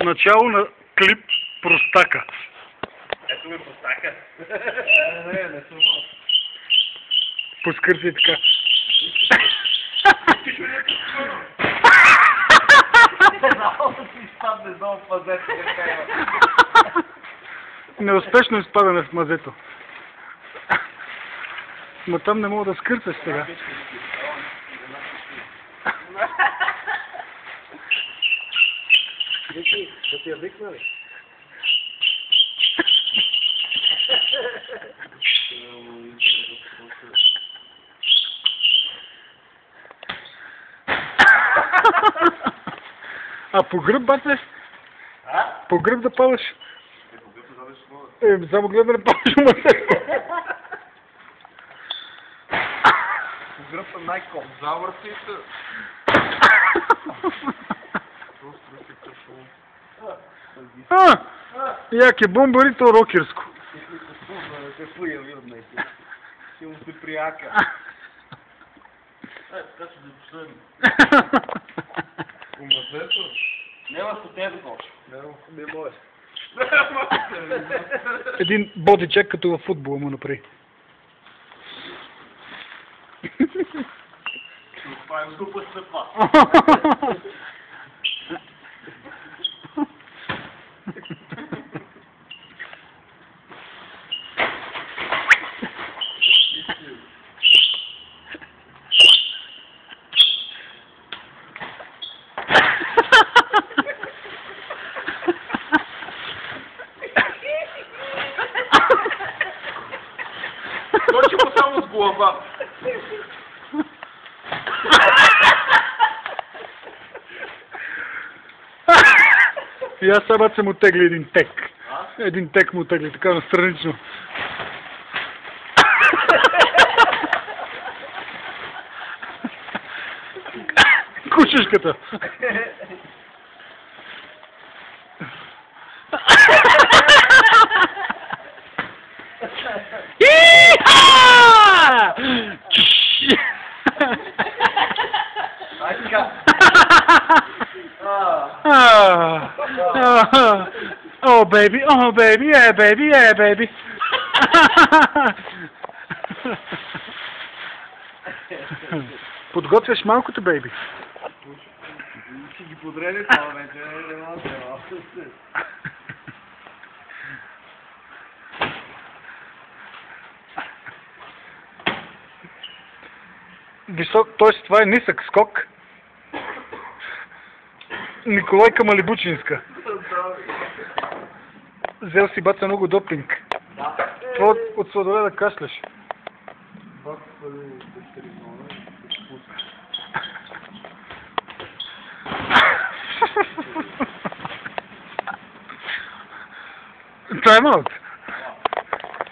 Начало на клип Простака. Ето ме Простака. Не съм. Поскърти така. Неуспешно изпадане в мазето. Ма там не мога да скърцаш сега. Да ти я викна ли? А по гръб, бате? По гръб да паваш? По гръб да задеш Само гледа да не паваш у мазето. По гръб съм най-ком. Завърти се. Як е бомбари, то рокерско. Ще му се прияка. Така ще да последим. У мазето? Нема с тебе да нож. Не може. Един бодичек като във футбола му направи. Това е глупа стъпа. Точи му само с глава. И аз сега се му тегли един тек. Един тек му тегли, така настранично. Кучешката. Oh baby, yeah baby, yeah baby. Подготвяш малкото, бейби. Ще ги подреди това вече, не може да. Висок, т.е. това е нисък скок. Николайка Малибучинска. Взел си баца много допинг. Това от сладоледа кашляш. Time out.